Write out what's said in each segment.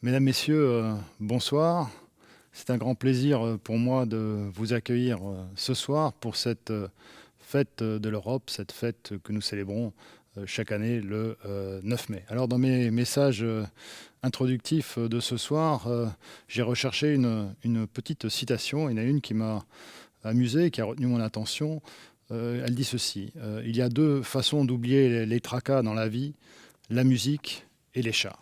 Mesdames, Messieurs, bonsoir. C'est un grand plaisir pour moi de vous accueillir ce soir pour cette fête de l'Europe, cette fête que nous célébrons chaque année le 9 mai. Alors dans mes messages introductifs de ce soir, j'ai recherché une petite citation. Il y en a une qui m'a amusé, qui a retenu mon attention. Elle dit ceci: il y a deux façons d'oublier les tracas dans la vie, la musique et les chats.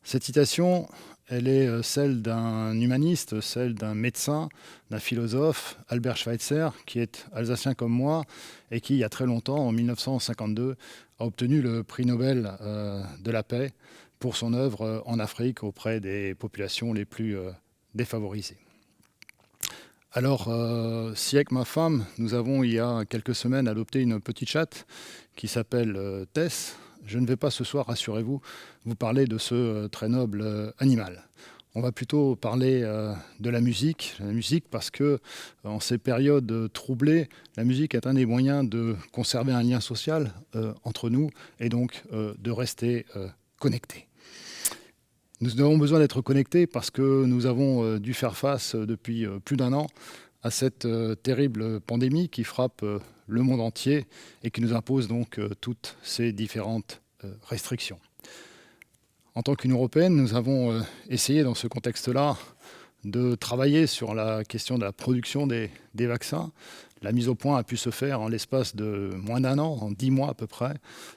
Cette citation, elle est celle d'un humaniste, celle d'un médecin, d'un philosophe, Albert Schweitzer, qui est alsacien comme moi et qui, il y a très longtemps, en 1952, a obtenu le prix Nobel de la paix pour son œuvre en Afrique auprès des populations les plus défavorisées. Alors, si avec ma femme, nous avons il y a quelques semaines adopté une petite chatte qui s'appelle Tess, je ne vais pas ce soir, rassurez-vous, vous parler de ce très noble animal. On va plutôt parler de la musique parce que en ces périodes troublées, la musique est un des moyens de conserver un lien social entre nous et donc de rester connectés. Nous avons besoin d'être connectés parce que nous avons dû faire face depuis plus d'un an à cette terrible pandémie qui frappe le monde entier et qui nous impose donc toutes ces différentes restrictions. En tant qu'Union européenne, nous avons essayé dans ce contexte-là de travailler sur la question de la production des vaccins. La mise au point a pu se faire en l'espace de moins d'un an, en 10 mois à peu près.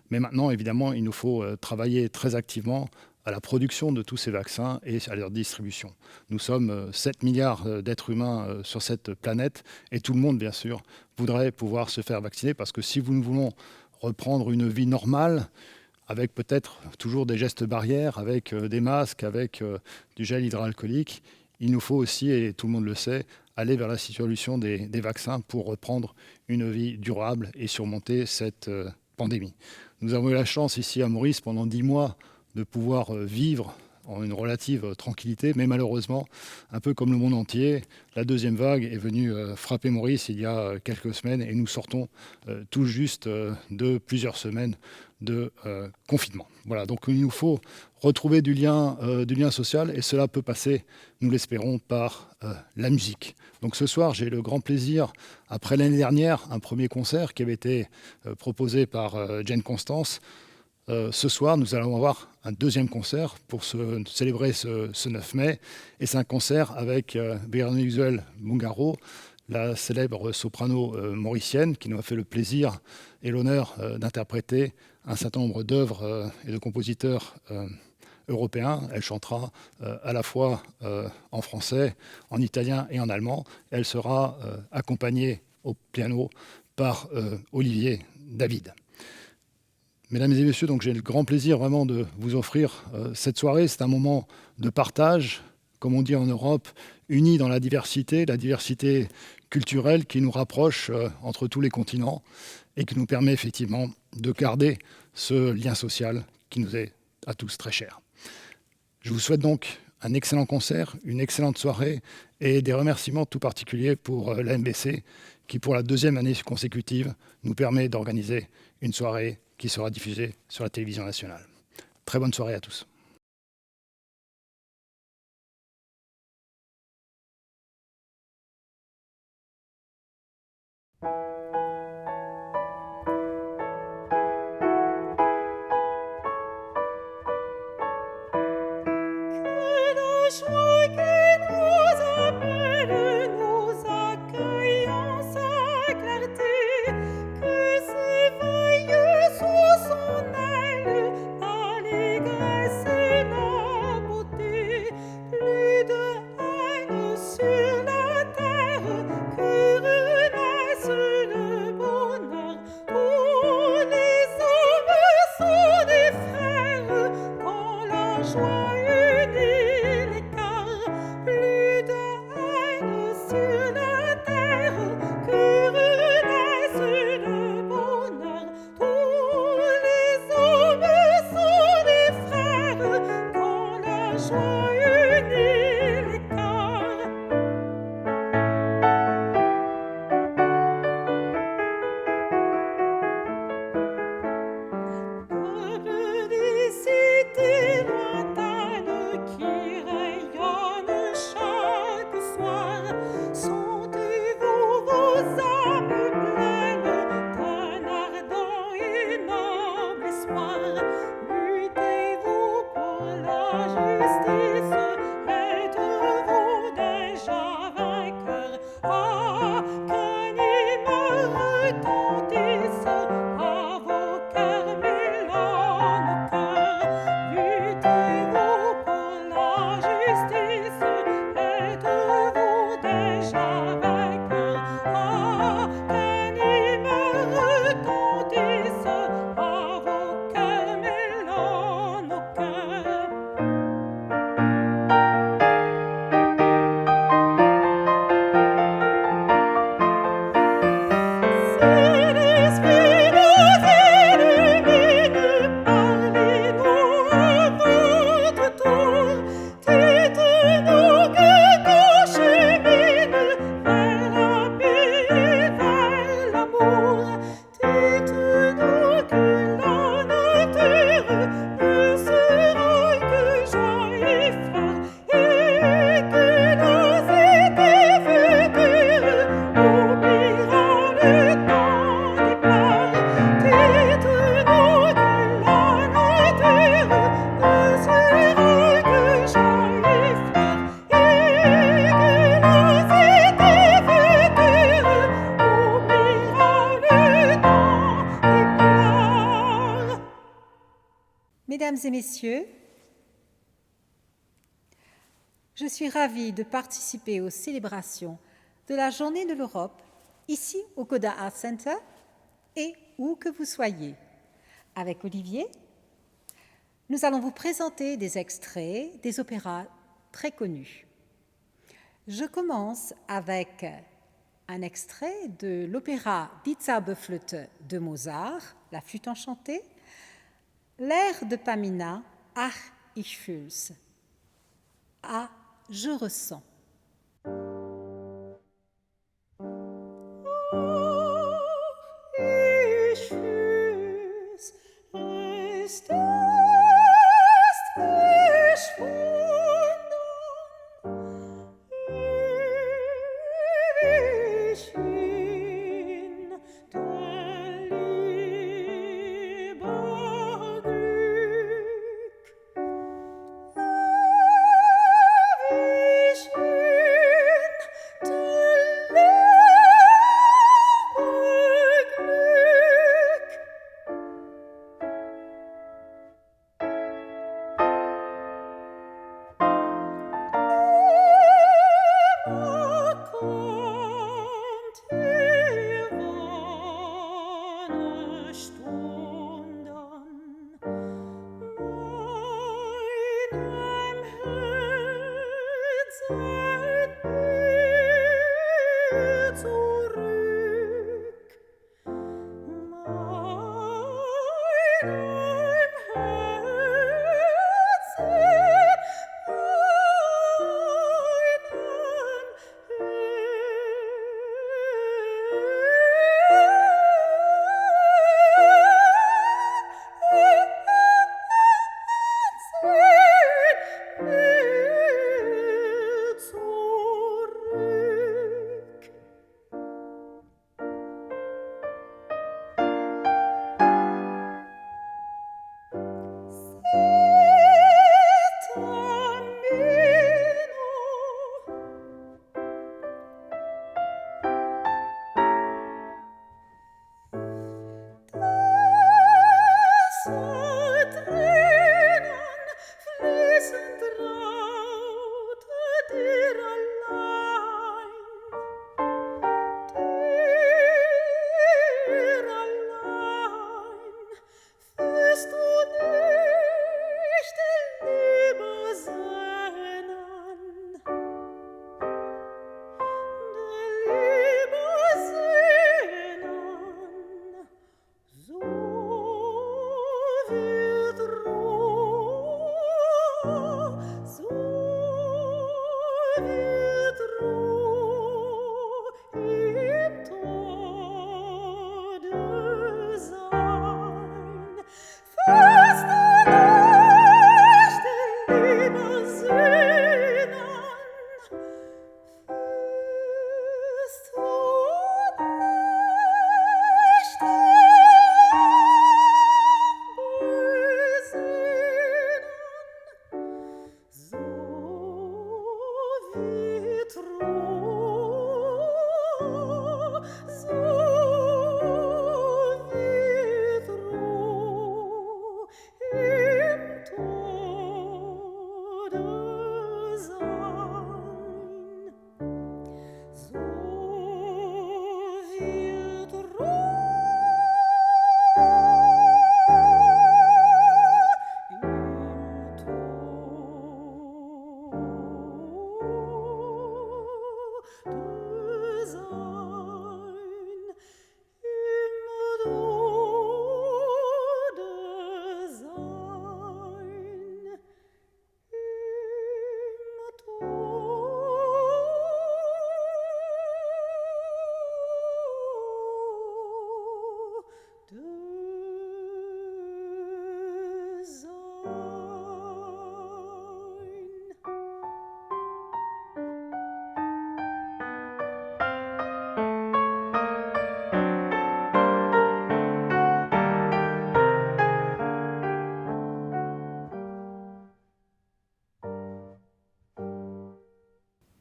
Mais maintenant, évidemment, il nous faut travailler très activement à la production de tous ces vaccins et à leur distribution. Nous sommes 7 milliards d'êtres humains sur cette planète et tout le monde, bien sûr, voudrait pouvoir se faire vacciner parce que si nous voulons reprendre une vie normale, avec peut-être toujours des gestes barrières, avec des masques, avec du gel hydroalcoolique, il nous faut aussi, et tout le monde le sait, aller vers la solution des vaccins pour reprendre une vie durable et surmonter cette pandémie. Nous avons eu la chance ici à Maurice pendant 10 mois de pouvoir vivre en une relative tranquillité, mais malheureusement, un peu comme le monde entier, la deuxième vague est venue frapper Maurice il y a quelques semaines et nous sortons tout juste de plusieurs semaines de confinement. Voilà, donc il nous faut retrouver du lien social et cela peut passer, nous l'espérons, par la musique. Donc ce soir, j'ai le grand plaisir, après l'année dernière, un premier concert qui avait été proposé par Jane Constance. Ce soir, nous allons avoir un deuxième concert pour célébrer ce 9 mai. Et c'est un concert avec Bérénice Bungaro, la célèbre soprano mauricienne, qui nous a fait le plaisir et l'honneur d'interpréter un certain nombre d'œuvres et de compositeurs européens. Elle chantera à la fois en français, en italien et en allemand. Elle sera accompagnée au piano par Olivier David. Mesdames et messieurs, donc j'ai le grand plaisir vraiment de vous offrir cette soirée. C'est un moment de partage, comme on dit en Europe, unis dans la diversité culturelle qui nous rapproche entre tous les continents et qui nous permet effectivement de garder ce lien social qui nous est à tous très cher. Je vous souhaite donc un excellent concert, une excellente soirée et des remerciements tout particuliers pour la MBC qui, pour la deuxième année consécutive, nous permet d'organiser une soirée qui sera diffusée sur la télévision nationale. Très bonne soirée à tous. Sous son aile, allégresse Mesdames et messieurs, je suis ravie de participer aux célébrations de la Journée de l'Europe, ici au Coda Art Center et où que vous soyez. Avec Olivier, nous allons vous présenter des extraits des opéras très connus. Je commence avec un extrait de l'opéra Die Zauberflöte de Mozart, la flûte enchantée, l'air de Pamina, Ach, ich fühl's. Ah, je ressens.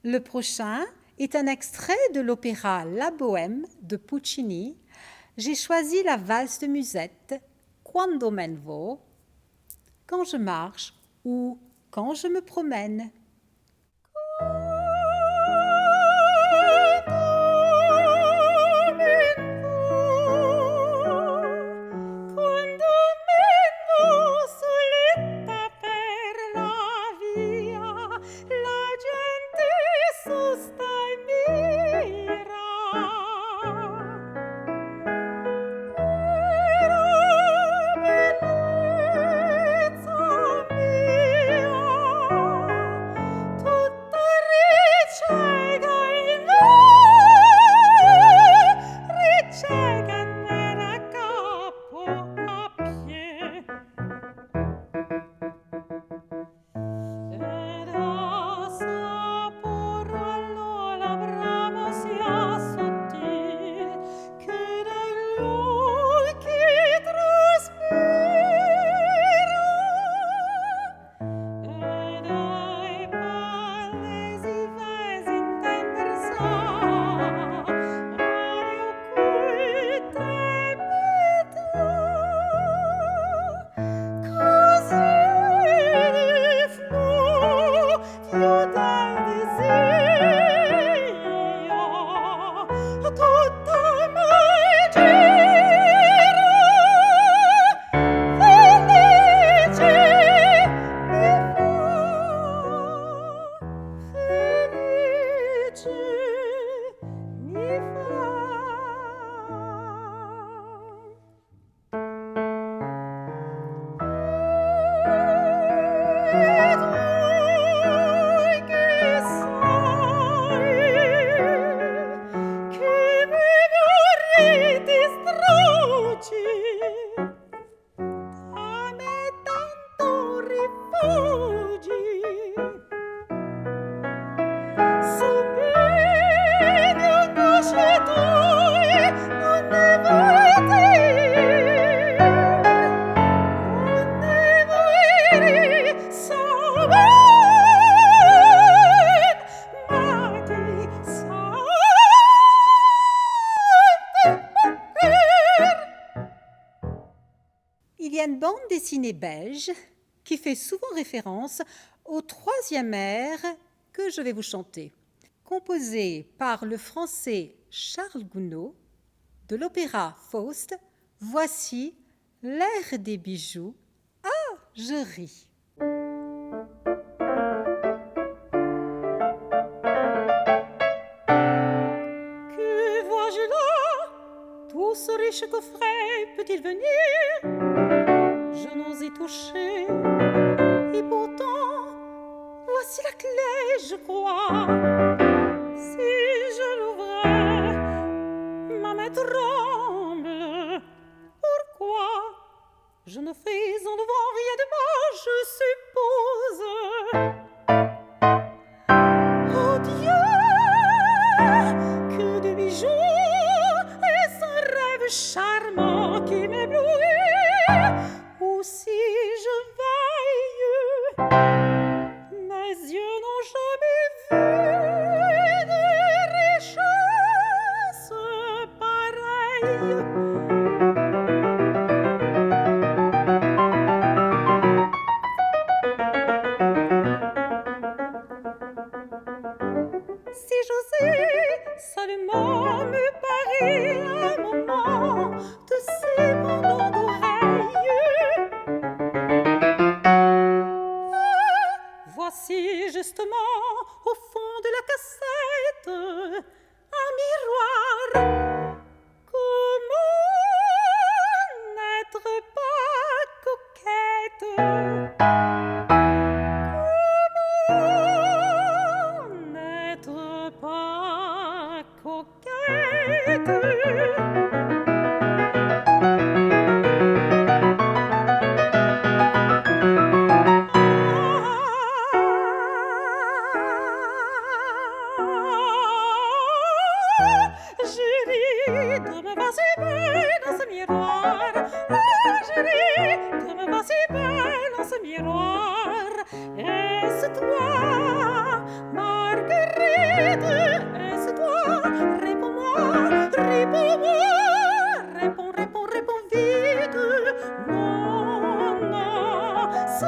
Le prochain est un extrait de l'opéra La Bohème de Puccini. J'ai choisi la valse de musette Quando men vo quand je marche ou quand je me promène. Il y a une bande dessinée belge qui fait souvent référence au troisième air que je vais vous chanter, composé par le français Charles Gounod de l'opéra Faust. Voici l'air des bijoux. Ah, je ris. Que vois-je là? Tout ce riche coffret peut-il venir? Je n'ose y toucher, et pourtant, voici la clé, je crois. Si je l'ouvrais, ma main tremble. Pourquoi? Je ne fais en devant rien de moi, je suppose. Oh Dieu, que de bijoux, est-ce un rêve charmant qui m'éblouit? Ou si je veille, mes yeux n'ont jamais vu de richesse pareille. Si j'osais seulement me parer un moment de ces pendants d'oreilles. Voici justement au fond de la cassette un miroir. Comment n'être pas coquette? Comment n'être pas coquette? Je ris de me voir si belle dans ce miroir. Je ris de me voir si belle dans ce miroir. Est-ce toi, Marguerite? Est-ce toi? Réponds-moi, réponds-moi. Réponds, réponds, réponds vite. Non, non, ce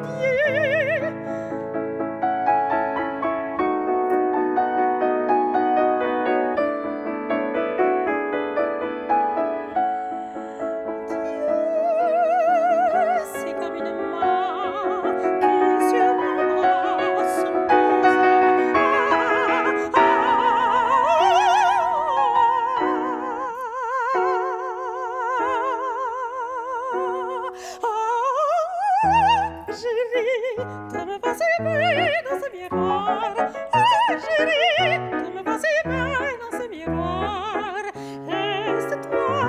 Dieu. C'est comme une main qui sur mon bras se pose. Chérie, de me voir si belle dans ce miroir. Chérie, de me voir si belle dans ce miroir. Est-ce toi,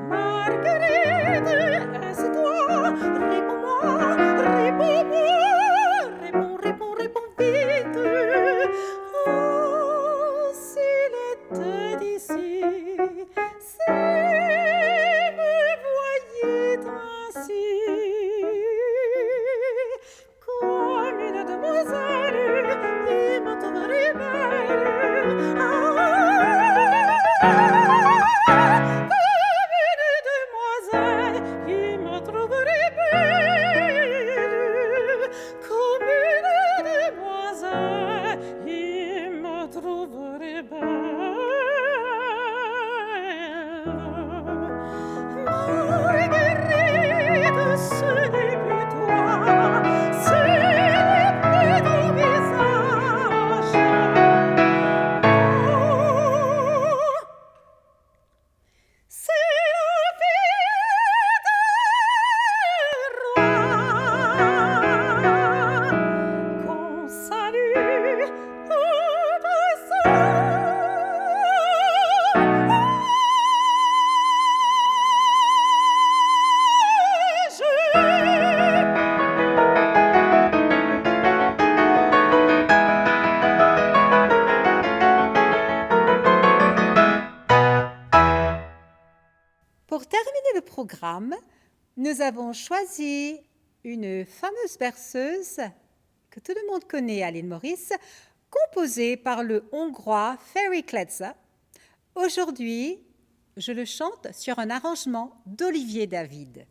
Marguerite? Est-ce toi? Réponds-moi, réponds-moi, réponds vite. Oh, s'il était d'ici, s'il me voyait ainsi, comme une demoiselle, il me trouverait belle. Comme une demoiselle, il me trouverait belle. Comme une demoiselle, il me trouverait belle. Marguerite, ce n'est plus toi, ce n'est plus ton visage. Oh, c'est la fille des rois qu'on salue au passage. Pour terminer le programme, nous avons choisi une fameuse berceuse que tout le monde connaît à l'île Maurice, composée par le Hongrois Ferry Kletzer. Aujourd'hui, je le chante sur un arrangement d'Olivier David.